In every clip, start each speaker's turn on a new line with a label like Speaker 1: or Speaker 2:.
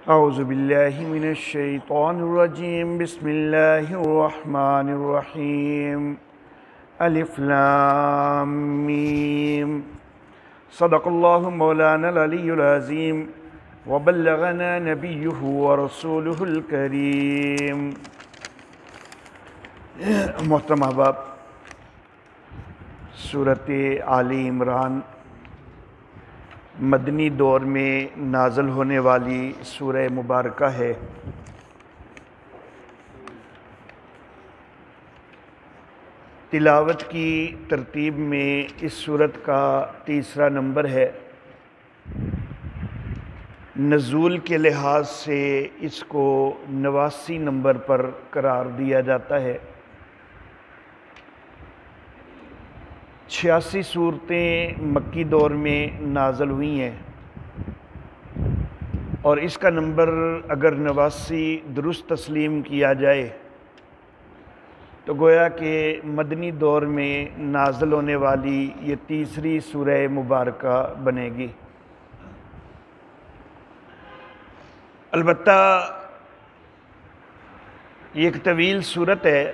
Speaker 1: اعوذ باللہ من الشیطان الرجیم بسم اللہ الرحمن الرحیم الف لام میم صدق اللہ مولانا العلی العظیم وبلغنا نبیہ ورسولہ الکریم۔ محترم احباب، سورۃ آل عمران مدنی دور میں نازل ہونے والی سورہ مبارکہ ہے۔ تلاوت کی ترتیب میں اس سورت کا تیسرا نمبر ہے۔ نزول کے لحاظ سے اس کو 89 نمبر پر قرار دیا جاتا ہے۔ 86 صورتیں مکی دور میں نازل ہوئی ہیں، اور اس کا نمبر اگر 89 درست تسلیم کیا جائے تو گویا کہ مدنی دور میں نازل ہونے والی یہ تیسری سورہ مبارکہ بنے گی۔ البتہ یہ ایک طویل سورت ہے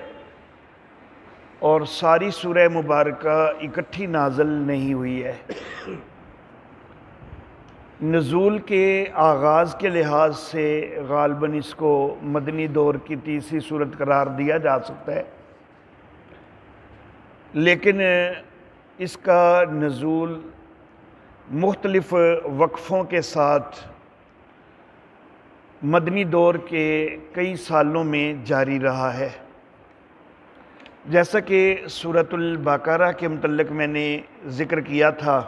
Speaker 1: اور ساری سورہ مبارکہ اکٹھی نازل نہیں ہوئی ہے۔ نزول کے آغاز کے لحاظ سے غالباً اس کو مدنی دور کی تیسری سورت قرار دیا جا سکتا ہے، لیکن اس کا نزول مختلف وقفوں کے ساتھ مدنی دور کے کئی سالوں میں جاری رہا ہے۔ جیسا کہ سورۃ البقرہ کے متعلق میں نے ذکر کیا تھا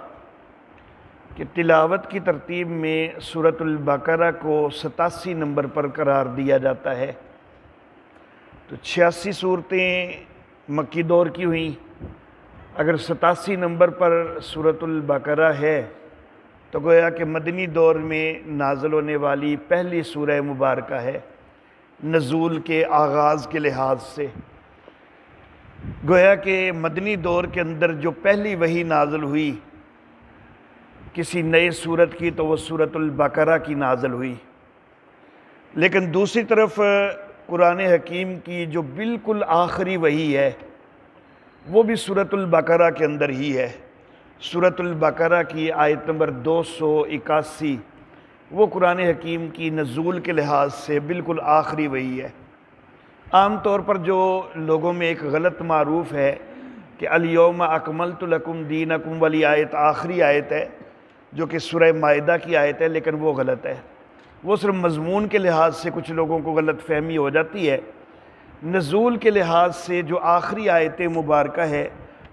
Speaker 1: کہ تلاوت کی ترتیب میں سورۃ البقرہ کو 87 نمبر پر قرار دیا جاتا ہے، تو 86 صورتیں مکی دور کی ہوئیں۔ اگر 87 نمبر پر سورۃ البقرہ ہے تو گویا کہ مدنی دور میں نازل ہونے والی پہلی سورہ مبارکہ ہے نزول کے آغاز کے لحاظ سے۔ گویا کہ مدنی دور کے اندر جو پہلی وحی نازل ہوئی کسی نئے سورت کی تو وہ سورۃ البقرہ کی نازل ہوئی، لیکن دوسری طرف قرآن حکیم کی جو بالکل آخری وحی ہے وہ بھی سورۃ البقرہ کے اندر ہی ہے۔ سورۃ البقرہ کی آیت نمبر 281 وہ قرآن حکیم کی نزول کے لحاظ سے بالکل آخری وحی ہے۔ عام طور پر جو لوگوں میں ایک غلط معروف ہے کہ الیوم اکملت لکم دینکم والی آیت آخری آیت ہے، جو کہ سورہ مائدہ کی آیت ہے، لیکن وہ غلط ہے۔ وہ صرف مضمون کے لحاظ سے کچھ لوگوں کو غلط فہمی ہو جاتی ہے۔ نزول کے لحاظ سے جو آخری آیت مبارکہ ہے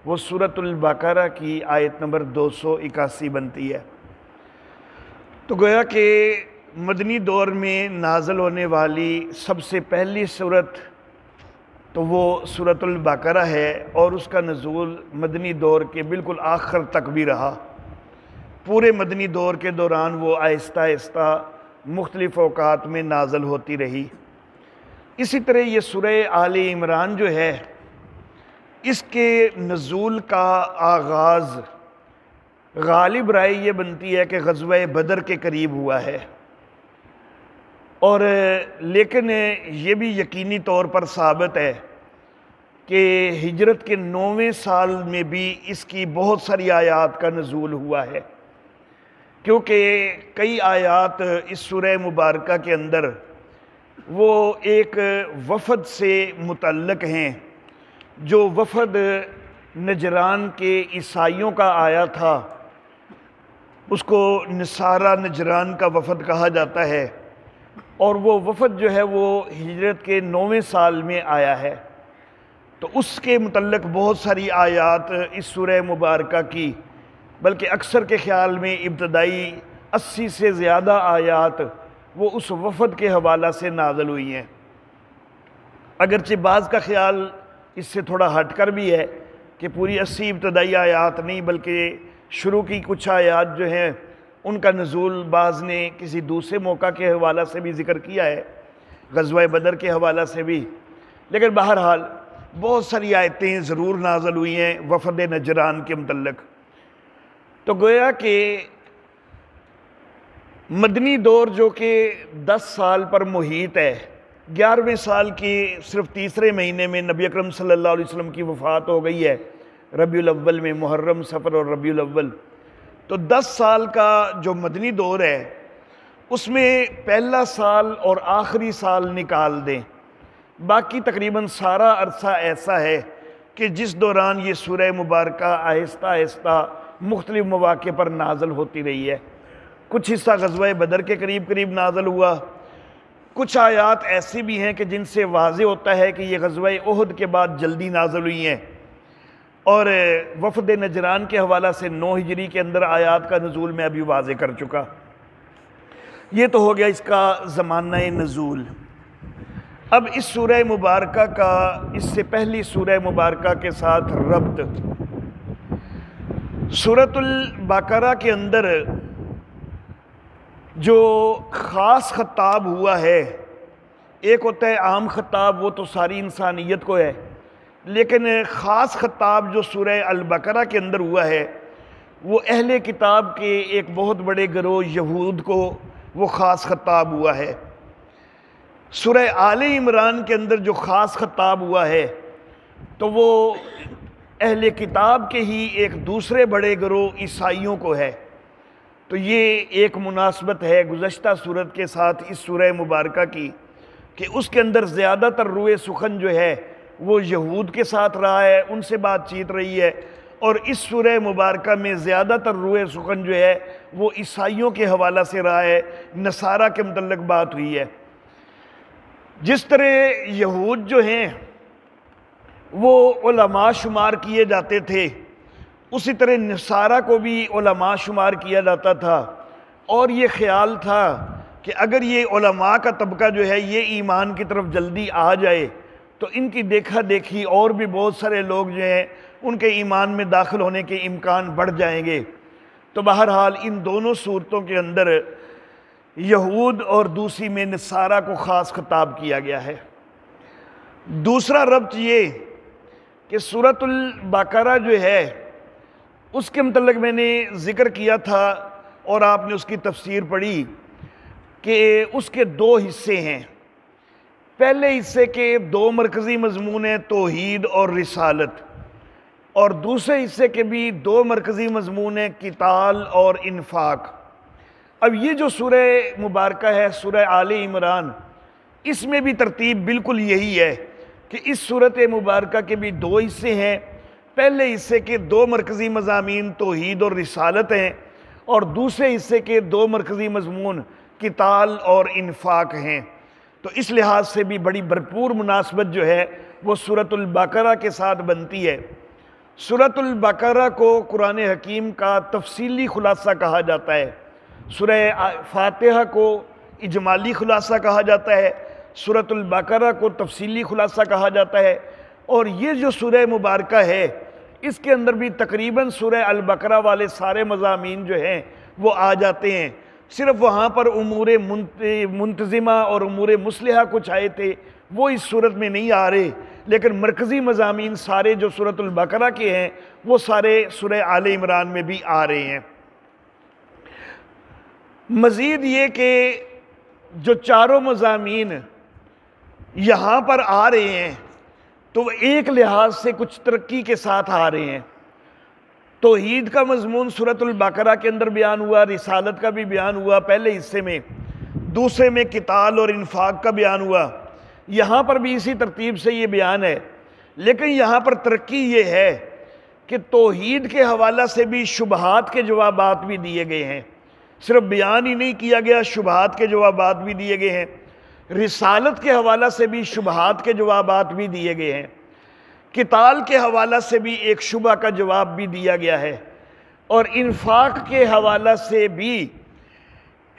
Speaker 1: وہ سورۃ البقرہ کی آیت نمبر 281 بنتی ہے۔ تو گویا کہ مدنی دور میں نازل ہونے والی سب سے پہلی سورت تو وہ سورۃ البقرہ ہے، اور اس کا نزول مدنی دور کے بالکل آخر تک بھی رہا۔ پورے مدنی دور کے دوران وہ آہستہ آہستہ مختلف اوقات میں نازل ہوتی رہی۔ اسی طرح یہ سورہ آل عمران جو ہے اس کے نزول کا آغاز غالب رائے یہ بنتی ہے کہ غزوہ بدر کے قریب ہوا ہے، اور لیکن یہ بھی یقینی طور پر ثابت ہے کہ ہجرت کے 9ویں سال میں بھی اس کی بہت ساری آیات کا نزول ہوا ہے، کیونکہ کئی آیات اس سورہ مبارکہ کے اندر وہ ایک وفد سے متعلق ہیں، جو وفد نجران کے عیسائیوں کا آیا تھا، اس کو نصارہ نجران کا وفد کہا جاتا ہے، اور وہ وفد جو ہے وہ ہجرت کے 9ویں سال میں آیا ہے۔ تو اس کے متعلق بہت ساری آیات اس سورہ مبارکہ کی، بلکہ اکثر کے خیال میں ابتدائی 80 سے زیادہ آیات وہ اس وفد کے حوالہ سے نازل ہوئی ہیں۔ اگرچہ بعض کا خیال اس سے تھوڑا ہٹ کر بھی ہے کہ پوری 80 ابتدائی آیات نہیں، بلکہ شروع کی کچھ آیات جو ہیں ان کا نزول بعض نے کسی دوسرے موقع کے حوالہ سے بھی ذکر کیا ہے، غزوہ بدر کے حوالہ سے بھی، لیکن بہرحال بہت ساری آیتیں ضرور نازل ہوئی ہیں وفد نجران کے متعلق۔ تو گویا کہ مدنی دور جو کہ 10 سال پر محیط ہے، 11ویں سال کی صرف تیسرے مہینے میں نبی اکرم صلی اللہ علیہ وسلم کی وفات ہو گئی ہے، ربیع الاول میں، محرم، صفر اور ربیع الاول۔ تو 10 سال کا جو مدنی دور ہے اس میں پہلا سال اور آخری سال نکال دیں، باقی تقریباً سارا عرصہ ایسا ہے کہ جس دوران یہ سورہ مبارکہ آہستہ آہستہ مختلف مواقع پر نازل ہوتی رہی ہے۔ کچھ حصہ غزوہ بدر کے قریب قریب نازل ہوا، کچھ آیات ایسی بھی ہیں کہ جن سے واضح ہوتا ہے کہ یہ غزوہ احد کے بعد جلدی نازل ہوئی ہیں، اور وفد نجران کے حوالہ سے 9 ہجری کے اندر آیات کا نزول میں ابھی واضح کر چکا۔ یہ تو ہو گیا اس کا زمانہ نزول۔ اب اس سورہ مبارکہ کا اس سے پہلی سورہ مبارکہ کے ساتھ ربط۔ سورۃ البقرہ کے اندر جو خاص خطاب ہوا ہے، ایک ہوتا ہے عام خطاب، وہ تو ساری انسانیت کو ہے، لیکن خاص خطاب جو سورہ البقرہ کے اندر ہوا ہے وہ اہل کتاب کے ایک بہت بڑے گروہ یہود کو وہ خاص خطاب ہوا ہے۔ سورہ آل عمران کے اندر جو خاص خطاب ہوا ہے تو وہ اہل کتاب کے ہی ایک دوسرے بڑے گروہ عیسائیوں کو ہے۔ تو یہ ایک مناسبت ہے گزشتہ صورت کے ساتھ اس سورہ مبارکہ کی کہ اس کے اندر زیادہ تر روئے سخن جو ہے وہ یہود کے ساتھ رہا ہے، ان سے بات چیت رہی ہے، اور اس سورہ مبارکہ میں زیادہ تر روئے سخن جو ہے وہ عیسائیوں کے حوالہ سے رہا ہے، نصارہ کے متعلق بات ہوئی ہے۔ جس طرح یہود جو ہیں وہ علماء شمار کیے جاتے تھے، اسی طرح نصارہ کو بھی علماء شمار کیا جاتا تھا، اور یہ خیال تھا کہ اگر یہ علماء کا طبقہ جو ہے یہ ایمان کی طرف جلدی آ جائے تو ان کی دیکھا دیکھی اور بھی بہت سارے لوگ جو ہیں ان کے ایمان میں داخل ہونے کے امکان بڑھ جائیں گے۔ تو بہرحال ان دونوں صورتوں کے اندر یہود اور دوسری میں نصارہ کو خاص خطاب کیا گیا ہے۔ دوسرا ربط یہ کہ سورۃ البقرہ جو ہے اس کے متعلق میں نے ذکر کیا تھا اور آپ نے اس کی تفسیر پڑھی کہ اس کے 2 حصے ہیں۔ پہلے حصے کے 2 مرکزی مضمون ہیں، توحید اور رسالت، اور دوسرے حصے کے بھی 2 مرکزی مضمون ہیں، قتال اور انفاق۔ اب یہ جو سورہ مبارکہ ہے سورہ آل عمران، اس میں بھی ترتیب بالکل یہی ہے کہ اس سورۃ مبارکہ کے بھی 2 حصے ہیں۔ پہلے حصے کے 2 مرکزی مضامین توحید اور رسالت ہیں، اور دوسرے حصے کے 2 مرکزی مضمون قتال اور انفاق ہیں۔ تو اس لحاظ سے بھی بڑی بھرپور مناسبت جو ہے وہ سورۃ البقرہ کے ساتھ بنتی ہے۔ سورۃ البقرہ کو قرآن حکیم کا تفصیلی خلاصہ کہا جاتا ہے، سورہ فاتحہ کو اجمالی خلاصہ کہا جاتا ہے، سورۃ البقرہ کو تفصیلی خلاصہ کہا جاتا ہے، اور یہ جو سورہ مبارکہ ہے اس کے اندر بھی تقریباً سورہ البقرہ والے سارے مضامین جو ہیں وہ آ جاتے ہیں۔ صرف وہاں پر امور منتظمہ اور امور مصلحہ کچھ آئے تھے، وہ اس صورت میں نہیں آ رہے، لیکن مرکزی مضامین سارے جو سورۃ البقرہ کے ہیں وہ سارے سورہ آل عمران میں بھی آ رہے ہیں۔ مزید یہ کہ جو چاروں مضامین یہاں پر آ رہے ہیں تو وہ ایک لحاظ سے کچھ ترقی کے ساتھ آ رہے ہیں۔ توحید کا مضمون سورۃ البقرہ کے اندر بیان ہوا، رسالت کا بھی بیان ہوا پہلے حصے میں، دوسرے میں قتال اور انفاق کا بیان ہوا، یہاں پر بھی اسی ترتیب سے یہ بیان ہے، لیکن یہاں پر ترقی یہ ہے کہ توحید کے حوالہ سے بھی شبہات کے جوابات بھی دیے گئے ہیں، صرف بیان ہی نہیں کیا گیا، شبہات کے جوابات بھی دیے گئے ہیں۔ رسالت کے حوالہ سے بھی شبہات کے جوابات بھی دیے گئے ہیں، قتال کے حوالہ سے بھی ایک شبہ کا جواب بھی دیا گیا ہے، اور انفاق کے حوالہ سے بھی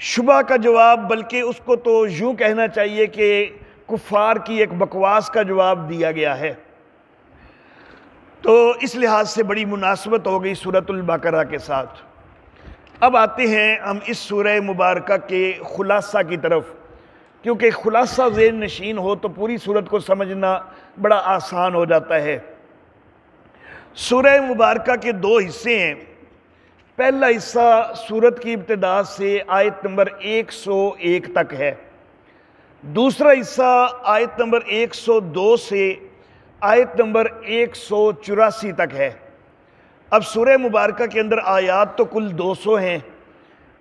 Speaker 1: شبہ کا جواب، بلکہ اس کو تو یوں کہنا چاہیے کہ کفار کی ایک بکواس کا جواب دیا گیا ہے۔ تو اس لحاظ سے بڑی مناسبت ہو گئی سورۃ البقرہ کے ساتھ۔ اب آتے ہیں ہم اس سورہ مبارکہ کے خلاصہ کی طرف، کیونکہ خلاصہ ذہن نشین ہو تو پوری صورت کو سمجھنا بڑا آسان ہو جاتا ہے۔ سورہ مبارکہ کے 2 حصے ہیں۔ پہلا حصہ سورت کی ابتدا سے آیت نمبر 101 تک ہے، دوسرا حصہ آیت نمبر 102 سے آیت نمبر 184 تک ہے۔ اب سورہ مبارکہ کے اندر آیات تو کل 200 ہیں،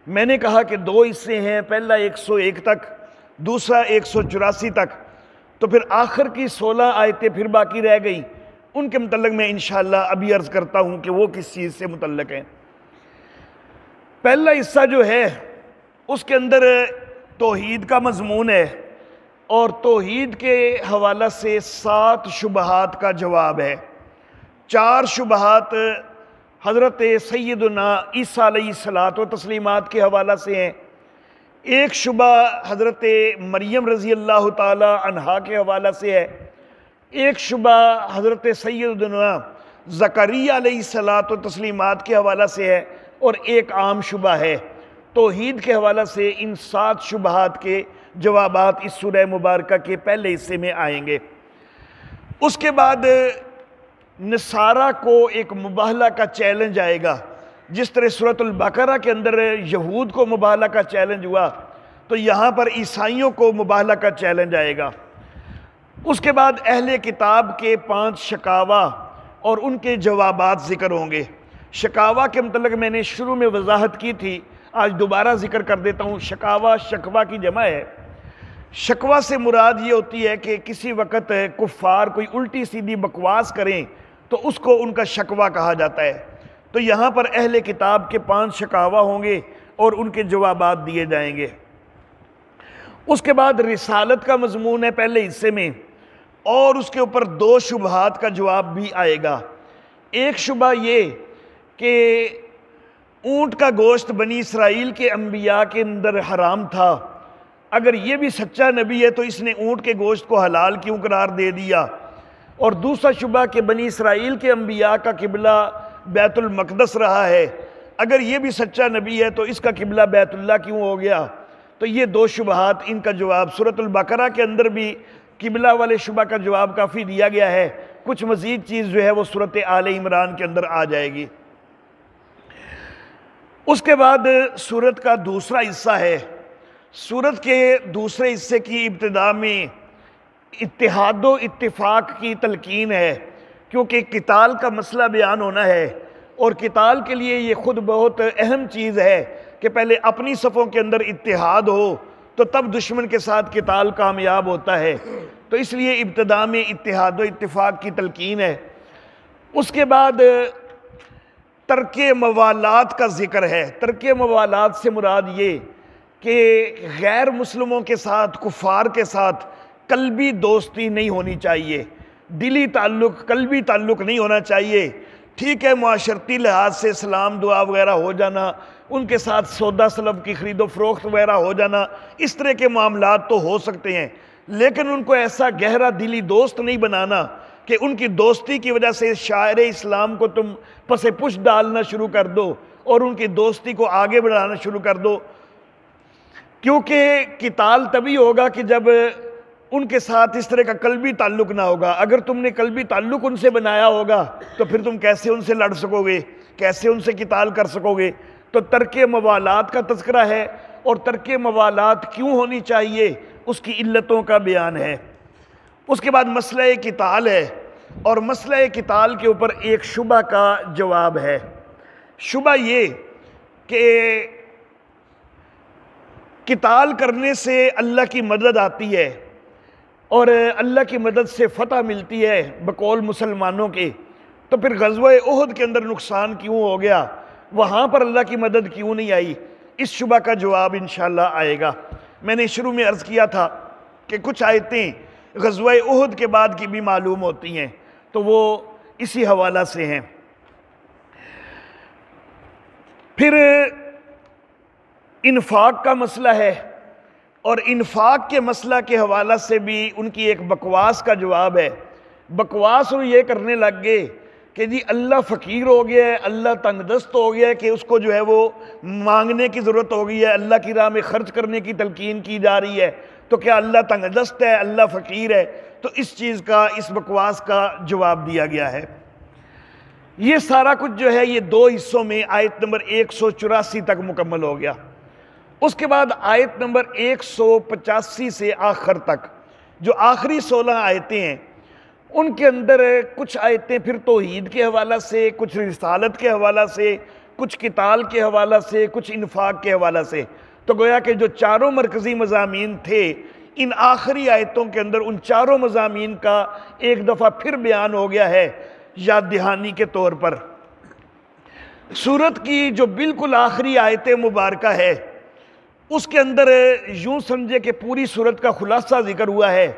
Speaker 1: میں نے کہا کہ دو حصے ہیں، پہلا 101 تک، دوسرا 184 تک، تو پھر آخر کی 16 آیتیں پھر باقی رہ گئیں، ان کے متعلق میں انشاءاللہ ابھی عرض کرتا ہوں کہ وہ کس چیز سے متعلق ہیں۔ پہلا حصہ جو ہے اس کے اندر توحید کا مضمون ہے، اور توحید کے حوالہ سے 7 شبہات کا جواب ہے۔ 4 شبہات حضرت سیدنا عیسیٰ علیہ الصلوۃ والتسلیمات کے حوالہ سے ہیں، ایک شبہ حضرت مریم رضی اللہ تعالی عنہا کے حوالہ سے ہے، ایک شبہ حضرت سیدنا زکریا علیہ الصلوۃ والتسلیمات کے حوالہ سے ہے، اور ایک عام شبہ ہے۔ توحید کے حوالہ سے ان 7 شبہات کے جوابات اس سورہ مبارکہ کے پہلے حصے میں آئیں گے۔ اس کے بعد نصارہ کو ایک مباہلہ کا چیلنج آئے گا، جس طرح سورۃ البقرہ کے اندر یہود کو مباہلہ کا چیلنج ہوا، تو یہاں پر عیسائیوں کو مباہلہ کا چیلنج آئے گا۔ اس کے بعد اہل کتاب کے 5 شکاوہ اور ان کے جوابات ذکر ہوں گے۔ شکاوہ کے متعلق میں نے شروع میں وضاحت کی تھی، آج دوبارہ ذکر کر دیتا ہوں۔ شکاوہ شکوہ کی جمع ہے۔ شکوہ سے مراد یہ ہوتی ہے کہ کسی وقت کفار کوئی الٹی سیدھی بکواس کریں تو اس کو ان کا شکوہ کہا جاتا ہے۔ تو یہاں پر اہل کتاب کے 5 شکاوہ ہوں گے اور ان کے جوابات دیے جائیں گے۔ اس کے بعد رسالت کا مضمون ہے پہلے حصے میں، اور اس کے اوپر 2 شبہات کا جواب بھی آئے گا۔ ایک شبہ یہ کہ اونٹ کا گوشت بنی اسرائیل کے انبیاء کے اندر حرام تھا، اگر یہ بھی سچا نبی ہے تو اس نے اونٹ کے گوشت کو حلال کیوں قرار دے دیا؟ اور دوسرا شبہ کہ بنی اسرائیل کے انبیاء کا قبلہ بیت المقدس رہا ہے، اگر یہ بھی سچا نبی ہے تو اس کا قبلہ بیت اللہ کیوں ہو گیا؟ تو یہ 2 شبہات، ان کا جواب سورۃ البقرہ کے اندر بھی قبلہ والے شبہ کا جواب کافی دیا گیا ہے، کچھ مزید چیز جو ہے وہ سورۃ آل عمران کے اندر آ جائے گی۔ اس کے بعد سورت کا دوسرا حصہ ہے۔ سورت کے دوسرے حصے کی ابتدا میں اتحاد و اتفاق کی تلقین ہے، کیونکہ قتال کا مسئلہ بیان ہونا ہے، اور قتال کے لیے یہ خود بہت اہم چیز ہے کہ پہلے اپنی صفوں کے اندر اتحاد ہو تو تب دشمن کے ساتھ قتال کامیاب ہوتا ہے، تو اس لیے ابتدا میں اتحاد و اتفاق کی تلقین ہے۔ اس کے بعد ترک موالات کا ذکر ہے۔ ترک موالات سے مراد یہ کہ غیر مسلموں کے ساتھ، کفار کے ساتھ قلبی دوستی نہیں ہونی چاہیے، دلی تعلق، قلبی تعلق نہیں ہونا چاہیے۔ ٹھیک ہے، معاشرتی لحاظ سے سلام دعا وغیرہ ہو جانا، ان کے ساتھ سودا سلب کی خرید و فروخت وغیرہ ہو جانا، اس طرح کے معاملات تو ہو سکتے ہیں، لیکن ان کو ایسا گہرا دلی دوست نہیں بنانا کہ ان کی دوستی کی وجہ سے شاعر اسلام کو تم پس پش ڈالنا شروع کر دو اور ان کی دوستی کو آگے بڑھانا شروع کر دو، کیونکہ قتال تبھی ہوگا کہ جب ان کے ساتھ اس طرح کا قلبی تعلق نہ ہوگا۔ اگر تم نے قلبی تعلق ان سے بنایا ہوگا تو پھر تم کیسے ان سے لڑ سکو گے، کیسے ان سے قتال کر سکو گے؟ تو ترک موالات کا تذکرہ ہے، اور ترک موالات کیوں ہونی چاہیے اس کی علتوں کا بیان ہے۔ اس کے بعد مسئلہ قتال ہے، اور مسئلہ قتال کے اوپر ایک شبہ کا جواب ہے۔ شبہ یہ کہ قتال کرنے سے اللہ کی مدد آتی ہے، اور اللہ کی مدد سے فتح ملتی ہے بقول مسلمانوں کے، تو پھر غزوہ احد کے اندر نقصان کیوں ہو گیا؟ وہاں پر اللہ کی مدد کیوں نہیں آئی؟ اس شبہ کا جواب انشاءاللہ آئے گا۔ میں نے شروع میں عرض کیا تھا کہ کچھ آیتیں غزوہ احد کے بعد کی بھی معلوم ہوتی ہیں، تو وہ اسی حوالہ سے ہیں۔ پھر انفاق کا مسئلہ ہے، اور انفاق کے مسئلہ کے حوالہ سے بھی ان کی ایک بکواس کا جواب ہے۔ بکواس وہ یہ کرنے لگ گئے کہ جی اللہ فقیر ہو گیا ہے، اللہ تنگ دست ہو گیا ہے کہ اس کو جو ہے وہ مانگنے کی ضرورت ہو گئی ہے، اللہ کی راہ میں خرچ کرنے کی تلقین کی جا رہی ہے، تو کیا اللہ تنگ دست ہے، اللہ فقیر ہے؟ تو اس چیز کا، اس بکواس کا جواب دیا گیا ہے۔ یہ سارا کچھ جو ہے یہ 2 حصوں میں آیت نمبر 184 تک مکمل ہو گیا۔ اس کے بعد آیت نمبر 185 سے آخر تک جو آخری 16 آیتیں ہیں، ان کے اندر کچھ آیتیں پھر توحید کے حوالہ سے، کچھ رسالت کے حوالہ سے، کچھ قتال کے حوالہ سے، کچھ انفاق کے حوالہ سے۔ تو گویا کہ جو چاروں مرکزی مضامین تھے، ان آخری آیتوں کے اندر ان چاروں مضامین کا ایک دفعہ پھر بیان ہو گیا ہے یاد دہانی کے طور پر۔ سورت کی جو بالکل آخری آیت مبارکہ ہے، اس کے اندر یوں سمجھے کہ پوری سورت کا خلاصہ ذکر ہوا ہے،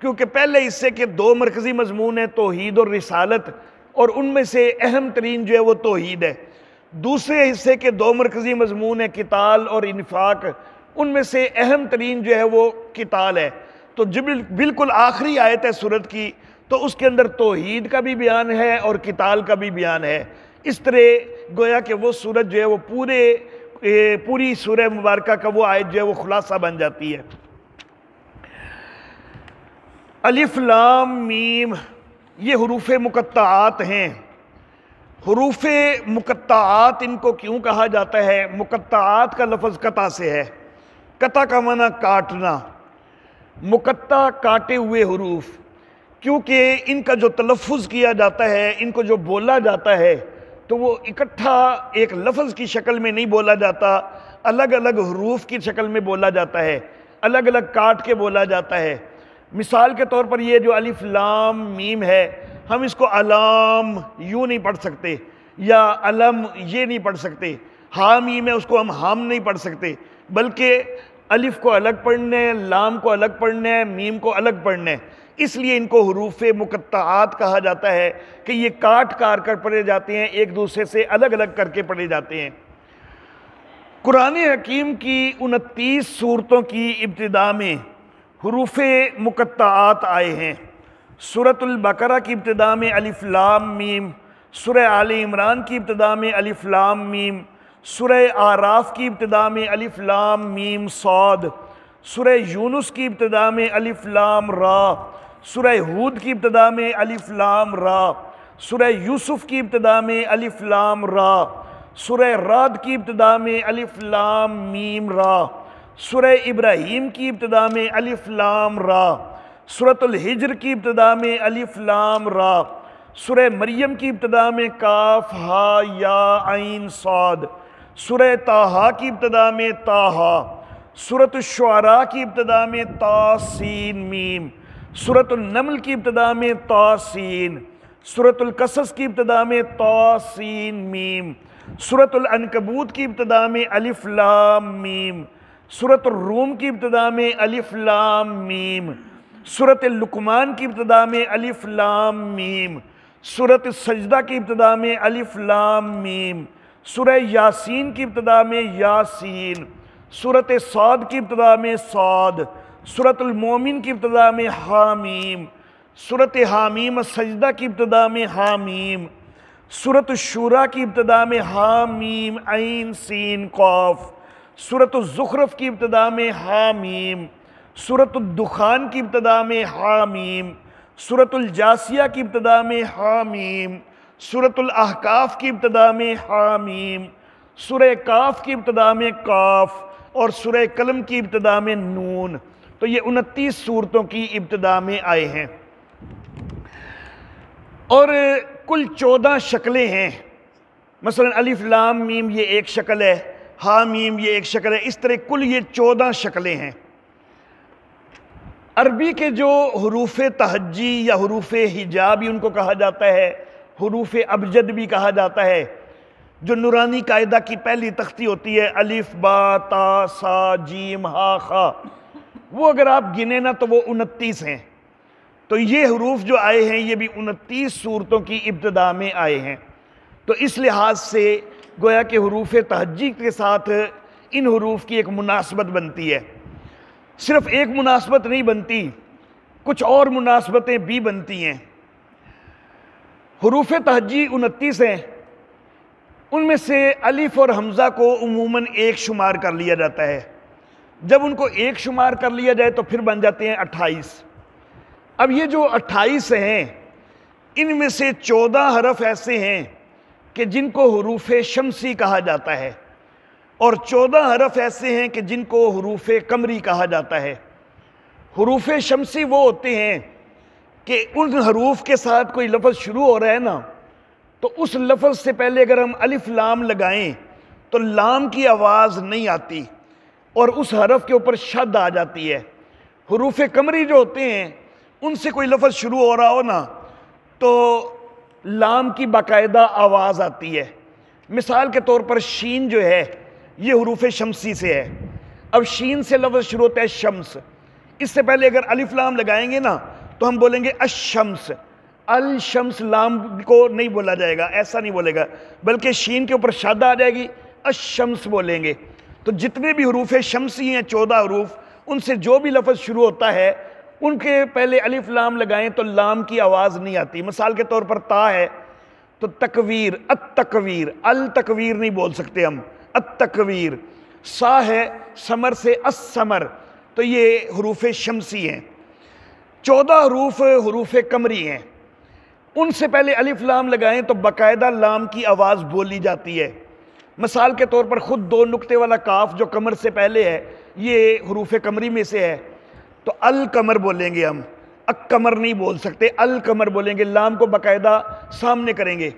Speaker 1: کیونکہ پہلے حصے کے 2 مرکزی مضمون ہیں، توحید اور رسالت، اور ان میں سے اہم ترین جو ہے وہ توحید ہے۔ دوسرے حصے کے 2 مرکزی مضمون ہیں، قتال اور انفاق، ان میں سے اہم ترین جو ہے وہ قتال ہے۔ تو جب بالکل آخری آیت ہے سورت کی، تو اس کے اندر توحید کا بھی بیان ہے اور قتال کا بھی بیان ہے۔ اس طرح گویا کہ وہ سورت جو ہے وہ پوری سورہ مبارکہ کا وہ آیت جو ہے وہ خلاصہ بن جاتی ہے۔ الف لام میم یہ حروف مقطعات ہیں۔ حروف مقطعات ان کو کیوں کہا جاتا ہے؟ مقطعات کا لفظ قطع سے ہے، قطع کا معنی کاٹنا، مقطع کاٹے ہوئے حروف، کیونکہ ان کا جو تلفظ کیا جاتا ہے، ان کو جو بولا جاتا ہے، تو وہ اکٹھا ایک لفظ کی شکل میں نہیں بولا جاتا، الگ الگ حروف کی شکل میں بولا جاتا ہے، الگ الگ کاٹ کے بولا جاتا ہے۔ مثال کے طور پر یہ جو الف لام میم ہے، ہم اس کو علام یوں نہیں پڑھ سکتے، یا علم یہ نہیں پڑھ سکتے۔ ہا میم ہے، اس کو ہم ہام نہیں پڑھ سکتے، بلکہ الف کو الگ پڑھنا ہے، لام کو الگ پڑھنا ہے، میم کو الگ پڑھنا ہے۔ اس لیے ان کو حروف مقطعات کہا جاتا ہے کہ یہ کاٹ کر پڑھے جاتے ہیں، ایک دوسرے سے الگ الگ کر کے پڑھے جاتے ہیں۔ قرآن حکیم کی 29 سورتوں کی ابتدا میں حروف مقطعات آئے ہیں۔ سورۃ البقرہ کی ابتدا میں الف لام میم، سورہ آل عمران کی ابتدا میں الف لام میم، سورہ اعراف کی ابتدا میں الف لام میم صاد، سورہ یونس کی ابتدا میں الف لام را، سورہ ہود کی ابتدا میں الف لام را، سورہ یوسف کی ابتدا میں الف لام را، سورہ رعد کی ابتدا میں الف لام میم را، سورہ ابراہیم کی ابتدا میں الف لام را، سورۃ الحجر کی ابتدا میں الف لام را، سورہ مریم کی ابتدا میں کاف ہا یا عین صاد، سورہ طٰہٰ کی ابتدا میں طٰہٰ، سورۃ الشعراء کی ابتدا میں طا سین میم، سورۃ النمل کی ابتدا میں طا سین، سورۃ القصص کی ابتدا میں طا سین میم، سورۃ العنکبوت کی ابتدا میں الف لام میم، سورۃ الروم کی ابتدا میں الف لام میم، سورۃ لقمان کی ابتدا میں الف لام میم، سورۃ السجدہ کی ابتدا میں الف لام میم، سورہ یاسین کی ابتدا میں یاسین، سورۃ صاد کی ابتدا میں صاد، سورۃ المومن کی ابتدا میں حامیم، سورۃ حامیم السجدہ کی ابتدا میں حامیم، سورۃ الشورى کی ابتدا میں حامیم عین سین قاف، سورۃ الزخرف کی ابتدا میں حامیم، سورۃ الدخان کی ابتدا میں حامیم، سورۃ الجاثیہ کی ابتدا میں حامیم، سورۃ الاحقاف کی ابتدا میں حامیم، سورہ کاف کی ابتدا میں کاف، اور سورہ قلم کی ابتدا میں نون۔ تو یہ 29 سورتوں کی ابتدا میں آئے ہیں، اور کل 14 شکلیں ہیں۔ مثلا الف لام میم یہ ایک شکل ہے، ہا میم یہ ایک شکل ہے، اس طرح کل یہ 14 شکلیں ہیں۔ عربی کے جو حروف تہجی یا حروف ہجا بھی ان کو کہا جاتا ہے، حروف ابجد بھی کہا جاتا ہے، جو نورانی قاعدہ کی پہلی تختی ہوتی ہے، الف با تا سا جیم ہا خا، وہ اگر آپ گنے نا تو وہ 29 ہیں۔ تو یہ حروف جو آئے ہیں یہ بھی 29 سورتوں کی ابتدا میں آئے ہیں۔ تو اس لحاظ سے گویا کہ حروف تہجی کے ساتھ ان حروف کی ایک مناسبت بنتی ہے۔ صرف ایک مناسبت نہیں بنتی، کچھ اور مناسبتیں بھی بنتی ہیں۔ حروف تہجی 29 ہیں، ان میں سے الف اور حمزہ کو عموماً ایک شمار کر لیا جاتا ہے۔ جب ان کو ایک شمار کر لیا جائے تو پھر بن جاتے ہیں 28۔ اب یہ جو 28 ہیں، ان میں سے 14 حرف ایسے ہیں کہ جن کو حروف شمسی کہا جاتا ہے، اور 14 حرف ایسے ہیں کہ جن کو حروف قمری کہا جاتا ہے۔ حروف شمسی وہ ہوتے ہیں کہ ان حروف کے ساتھ کوئی لفظ شروع ہو رہا ہے نا، تو اس لفظ سے پہلے اگر ہم الف لام لگائیں تو لام کی آواز نہیں آتی اور اس حرف کے اوپر شد آ جاتی ہے۔ حروف قمری جو ہوتے ہیں ان سے کوئی لفظ شروع ہو رہا ہو نا تو لام کی باقاعدہ آواز آتی ہے۔ مثال کے طور پر شین جو ہے یہ حروف شمسی سے ہے۔ اب شین سے لفظ شروع ہوتا ہے شمس، اس سے پہلے اگر الف لام لگائیں گے نا تو ہم بولیں گے الشمس۔ الشمس لام کو نہیں بولا جائے گا، ایسا نہیں بولے گا، بلکہ شین کے اوپر شد آ جائے گی، الشمس بولیں گے۔ تو جتنے بھی حروف شمسی ہیں 14 حروف، ان سے جو بھی لفظ شروع ہوتا ہے ان کے پہلے الف لام لگائیں تو لام کی آواز نہیں آتی۔ مثال کے طور پر تا ہے تو تکویر، التکویر، التکویر نہیں بول سکتے ہم، التکویر۔ سا ہے سمر سے السمر، تو یہ حروف شمسی ہیں۔ 14 حروف حروف قمری ہیں، ان سے پہلے الف لام لگائیں تو باقاعدہ لام کی آواز بولی جاتی ہے۔ مثال کے طور پر خود 2 نقطے والا کاف جو قمر سے پہلے ہے یہ حروف قمری میں سے ہے، تو القمر بولیں گے ہم، اقمر نہیں بول سکتے، القمر بولیں گے، لام کو باقاعدہ سامنے کریں گے۔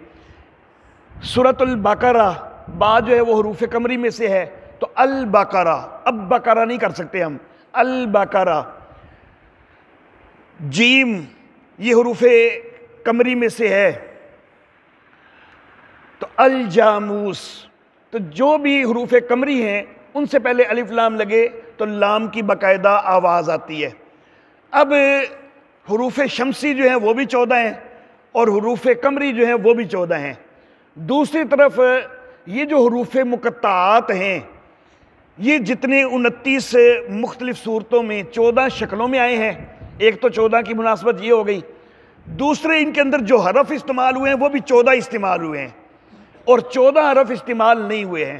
Speaker 1: سورۃ البقرہ با جو ہے وہ حروف قمری میں سے ہے تو البقرہ، اب بقرہ نہیں کر سکتے ہم، البقرہ۔ جیم یہ حروف قمری میں سے ہے تو الجاموس۔ تو جو بھی حروف قمری ہیں ان سے پہلے الف لام لگے تو لام کی باقاعدہ آواز آتی ہے۔ اب حروف شمسی جو ہیں وہ بھی 14 ہیں اور حروف قمری جو ہیں وہ بھی 14 ہیں۔ دوسری طرف یہ جو حروف مقطعات ہیں یہ جتنے 29 مختلف صورتوں میں 14 شکلوں میں آئے ہیں، ایک تو 14 کی مناسبت یہ ہو گئی، دوسرے ان کے اندر جو حرف استعمال ہوئے ہیں وہ بھی 14 استعمال ہوئے ہیں اور 14 حرف استعمال نہیں ہوئے ہیں،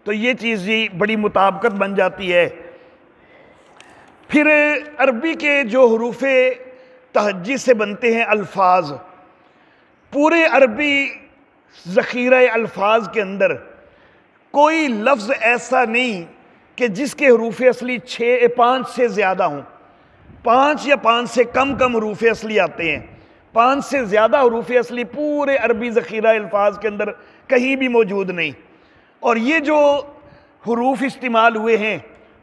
Speaker 1: تو یہ چیز ہی بڑی مطابقت بن جاتی ہے۔ پھر عربی کے جو حروف تہجی سے بنتے ہیں الفاظ، پورے عربی ذخیرہ الفاظ کے اندر کوئی لفظ ایسا نہیں کہ جس کے حروف اصلی 5 سے زیادہ ہوں، 5 یا 5 سے کم حروف اصلی آتے ہیں، 5 سے زیادہ حروف اصلی پورے عربی ذخیرہ الفاظ کے اندر کہیں بھی موجود نہیں۔ اور یہ جو حروف استعمال ہوئے ہیں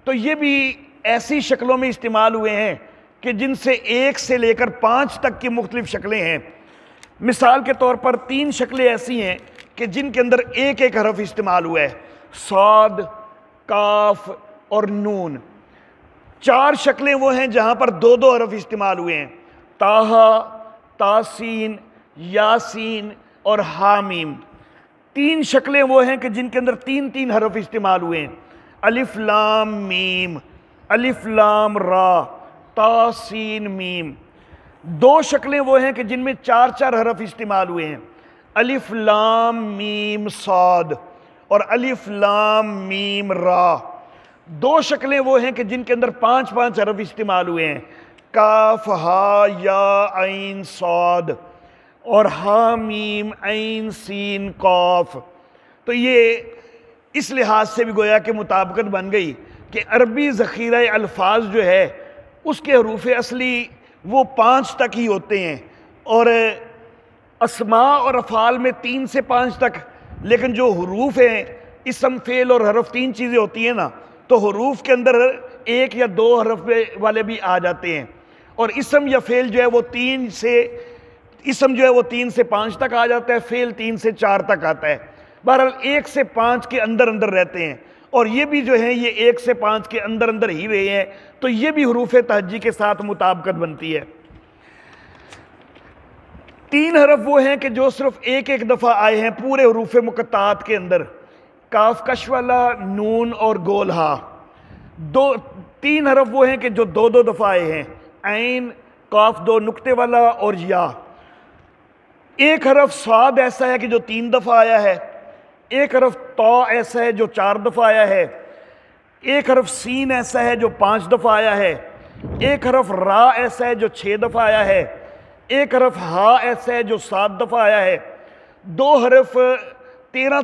Speaker 1: تو یہ بھی ایسی شکلوں میں استعمال ہوئے ہیں کہ جن سے 1 سے لے کر 5 تک کی مختلف شکلیں ہیں۔ مثال کے طور پر 3 شکلیں ایسی ہیں کہ جن کے اندر ایک حرف استعمال ہوا ہے، صاد، کاف اور نون۔ 4 شکلیں وہ ہیں جہاں پر 2 حرف استعمال ہوئے ہیں، طٰہٰ، تاسین، یاسین اور حامیم۔ 3 شکلیں وہ ہیں کہ جن کے اندر 3 حرف استعمال ہوئے ہیں، الف لام میم، الف لام را، تا سین میم۔ 2 شکلیں وہ ہیں کہ جن میں 4 حرف استعمال ہوئے ہیں، الف لام میم صاد اور الف لام میم را۔ 2 شکلیں وہ ہیں کہ جن کے اندر 5 حرف استعمال ہوئے ہیں، کاف ہا یا عین صاد اور ہا میم عین سین قاف۔ تو یہ اس لحاظ سے بھی گویا کہ مطابقت بن گئی کہ عربی ذخیرہ الفاظ جو ہے اس کے حروف اصلی وہ 5 تک ہی ہوتے ہیں، اور اسماء اور افعال میں 3 سے 5 تک، لیکن جو حروف ہیں اسم، فعل اور حرف 3 چیزیں ہوتی ہیں نا، تو حروف کے اندر 1 یا 2 حرف والے بھی آ جاتے ہیں، اور اسم یا فعل جو ہے وہ 3 سے 5 تک آ جاتا ہے، فعل 3 سے 4 تک آتا ہے۔ بہرحال 1 سے 5 کے اندر رہتے ہیں، اور یہ بھی جو ہیں یہ 1 سے 5 کے اندر ہی رہے ہیں، تو یہ بھی حروف تہجی کے ساتھ مطابقت بنتی ہے۔ 3 حرف وہ ہیں کہ جو صرف ایک دفعہ آئے ہیں پورے حروف مقطعات کے اندر، کاف کش والا، نون اور گول ہا۔ 3 حرف وہ ہیں کہ جو 2 دفعہ آئے ہیں، عین، کاف 2 نقطے والا اور یا۔ 1 حرف صاد ایسا ہے کہ جو 3 دفعہ آیا ہے، 1 حرف طا ایسا ہے جو 4 دفعہ آیا ہے، 1 حرف سین ایسا ہے جو 5 دفعہ آیا ہے، 1 حرف را ایسا ہے جو 6 دفعہ آیا ہے، 1 حرف ہا ایسا ہے جو 7 دفعہ آیا ہے، 2 حرف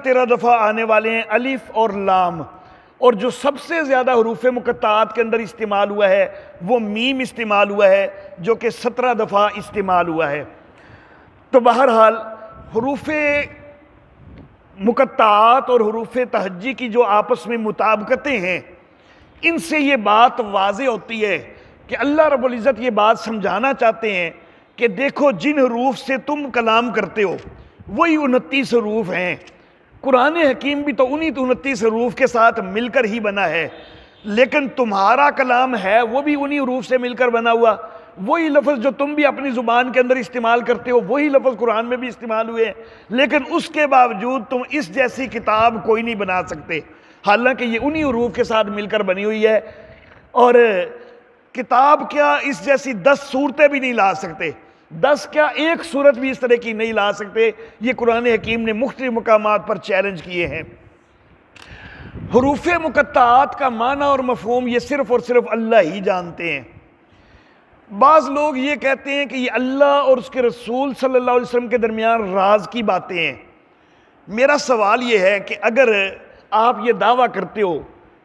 Speaker 1: 13 دفعہ آنے والے ہیں الف اور لام، اور جو سب سے زیادہ حروف مقطعات کے اندر استعمال ہوا ہے وہ میم استعمال ہوا ہے، جو کہ 17 دفعہ استعمال ہوا ہے۔ تو بہرحال حروف مقطعات اور حروف تہجی کی جو آپس میں مطابقتیں ہیں، ان سے یہ بات واضح ہوتی ہے کہ اللہ رب العزت یہ بات سمجھانا چاہتے ہیں کہ دیکھو جن حروف سے تم کلام کرتے ہو وہی 29 حروف ہیں۔ قرآن حکیم بھی تو انہی 29 حروف کے ساتھ مل کر ہی بنا ہے، لیکن تمہارا کلام ہے وہ بھی انہی حروف سے مل کر بنا ہوا۔ وہی لفظ جو تم بھی اپنی زبان کے اندر استعمال کرتے ہو وہی لفظ قرآن میں بھی استعمال ہوئے ہیں، لیکن اس کے باوجود تم اس جیسی کتاب کوئی نہیں بنا سکتے، حالانکہ یہ انہی حروف کے ساتھ مل کر بنی ہوئی ہے۔ اور کتاب کیا اس جیسی 10 صورتیں بھی نہیں لا سکتے، 10 کیا ایک صورت بھی اس طرح کی نہیں لا سکتے۔ یہ قرآن حکیم نے مختلف مقامات پر چیلنج کیے ہیں۔ حروف مقطعات کا معنی اور مفہوم یہ صرف اور صرف اللہ ہی جانتے ہیں۔ بعض لوگ یہ کہتے ہیں کہ یہ اللہ اور اس کے رسول صلی اللہ علیہ وسلم کے درمیان راز کی باتیں ہیں۔ میرا سوال یہ ہے کہ اگر آپ یہ دعویٰ کرتے ہو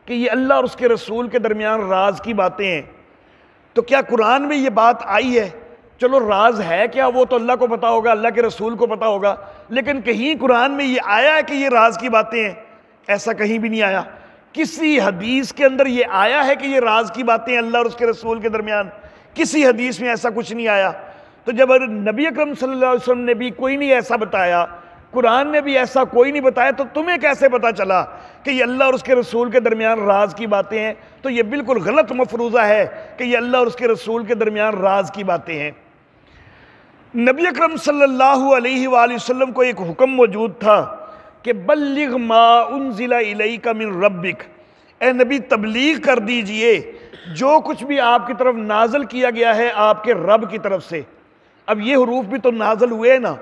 Speaker 1: کہ یہ اللہ اور اس کے رسول کے درمیان راز کی باتیں ہیں، تو کیا قرآن میں یہ بات آئی ہے؟ چلو راز ہے کیا وہ تو اللہ کو پتا ہوگا، اللہ کے رسول کو پتا ہوگا، لیکن کہیں قرآن میں یہ آیا ہے کہ یہ راز کی باتیں ہیں؟ ایسا کہیں بھی نہیں آیا۔ کسی حدیث کے اندر یہ آیا ہے کہ یہ راز کی باتیں اللہ اور اس کے رسول کے درمیان؟ کسی حدیث میں ایسا کچھ نہیں آیا۔ تو جب نبی اکرم صلی اللہ علیہ وسلم نے بھی کوئی نہیں ایسا بتایا، قرآن نے بھی ایسا کوئی نہیں بتایا، تو تمہیں کیسے پتا چلا کہ یہ اللہ اور اس کے رسول کے درمیان راز کی باتیں ہیں؟ تو یہ بالکل غلط مفروضہ ہے کہ یہ اللہ اور اس کے رسول کے درمیان راز کی باتیں ہیں۔ نبی اکرم صلی اللہ علیہ وآلہ وسلم کو ایک حکم موجود تھا کہ بلغ ما انزل الیک من ربک، اے نبی تبلیغ کر دیجئے جو کچھ بھی آپ کی طرف نازل کیا گیا ہے آپ کے رب کی طرف سے۔ اب یہ حروف بھی تو نازل ہوئے نا،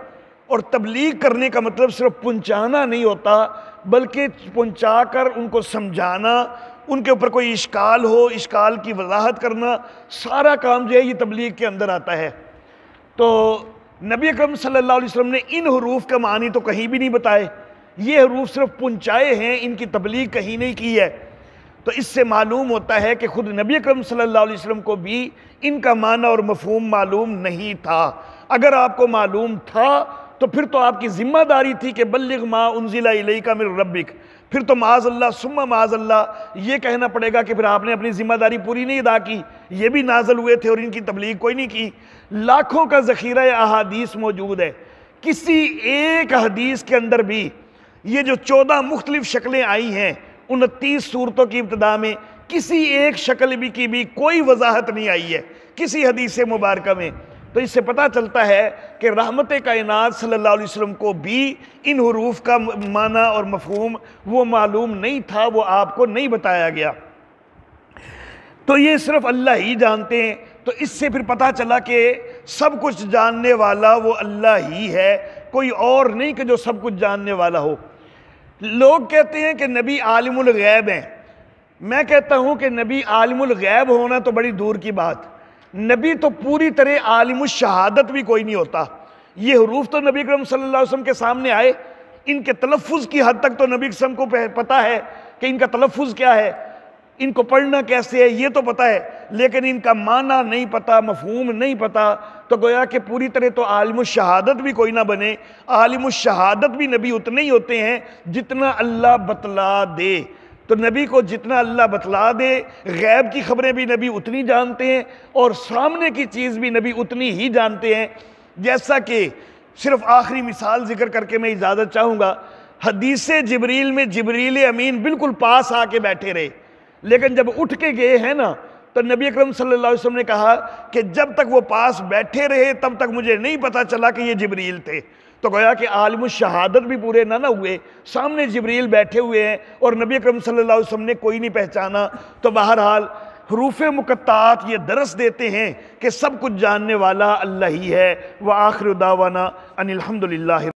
Speaker 1: اور تبلیغ کرنے کا مطلب صرف پہنچانا نہیں ہوتا، بلکہ پہنچا کر ان کو سمجھانا، ان کے اوپر کوئی اشکال ہو اشکال کی وضاحت کرنا، سارا کام جو ہے یہ تبلیغ کے اندر آتا ہے۔ تو نبی اکرم صلی اللہ علیہ وسلم نے ان حروف کا معنی تو کہیں بھی نہیں بتائے، یہ حروف صرف پہنچائے ہیں، ان کی تبلیغ کہیں نہیں کی ہے۔ تو اس سے معلوم ہوتا ہے کہ خود نبی اکرم صلی اللہ علیہ وسلم کو بھی ان کا معنی اور مفہوم معلوم نہیں تھا۔ اگر آپ کو معلوم تھا تو پھر تو آپ کی ذمہ داری تھی کہ بلغ ما انزل الیک من ربک، پھر تو معاذ اللہ ثم معاذ اللہ یہ کہنا پڑے گا کہ پھر آپ نے اپنی ذمہ داری پوری نہیں ادا کی، یہ بھی نازل ہوئے تھے اور ان کی تبلیغ کوئی نہیں کی۔ لاکھوں کا ذخیرہ احادیث موجود ہے، کسی ایک حدیث کے اندر بھی یہ جو 14 مختلف شکلیں آئی ہیں 29 صورتوں کی ابتدا میں، کسی ایک شکل بھی کی بھی کوئی وضاحت نہیں آئی ہے کسی حدیث مبارکہ میں۔ تو اس سے پتہ چلتا ہے کہ رحمت کائنات صلی اللہ علیہ وسلم کو بھی ان حروف کا معنی اور مفہوم وہ معلوم نہیں تھا، وہ آپ کو نہیں بتایا گیا۔ تو یہ صرف اللہ ہی جانتے ہیں۔ تو اس سے پھر پتہ چلا کہ سب کچھ جاننے والا وہ اللہ ہی ہے، کوئی اور نہیں کہ جو سب کچھ جاننے والا ہو۔ لوگ کہتے ہیں کہ نبی عالم الغیب ہیں، میں کہتا ہوں کہ نبی عالم الغیب ہونا تو بڑی دور کی بات، نبی تو پوری طرح عالم الشہادت بھی کوئی نہیں ہوتا۔ یہ حروف تو نبی اکرم صلی اللہ علیہ وسلم کے سامنے آئے، ان کے تلفظ کی حد تک تو نبی اکرم کو پتہ ہے کہ ان کا تلفظ کیا ہے، ان کو پڑھنا کیسے ہے یہ تو پتہ ہے، لیکن ان کا معنی نہیں پتہ، مفہوم نہیں پتہ۔ تو گویا کہ پوری طرح تو عالم الشہادت بھی کوئی نہ بنے۔ عالم الشہادت بھی نبی اتنے ہی ہوتے ہیں جتنا اللہ بتلا دے۔ تو نبی کو جتنا اللہ بتلا دے، غیب کی خبریں بھی نبی اتنی جانتے ہیں اور سامنے کی چیز بھی نبی اتنی ہی جانتے ہیں۔ جیسا کہ صرف آخری مثال ذکر کر کے میں اجازت چاہوں گا، حدیث جبریل میں جبریل امین بالکل پاس آ کے بیٹھے رہے، لیکن جب اٹھ کے گئے ہیں نا تو نبی اکرم صلی اللہ علیہ وسلم نے کہا کہ جب تک وہ پاس بیٹھے رہے تب تک مجھے نہیں پتا چلا کہ یہ جبریل تھے۔ تو گویا کہ عالم الشہادت بھی پورے نہ ہوئے، سامنے جبریل بیٹھے ہوئے ہیں اور نبی اکرم صلی اللہ علیہ وسلم نے کوئی نہیں پہچانا۔ تو بہرحال حروف مقطعات یہ درس دیتے ہیں کہ سب کچھ جاننے والا اللہ ہی ہے۔ وآخر دعوانا ان الحمدللہ۔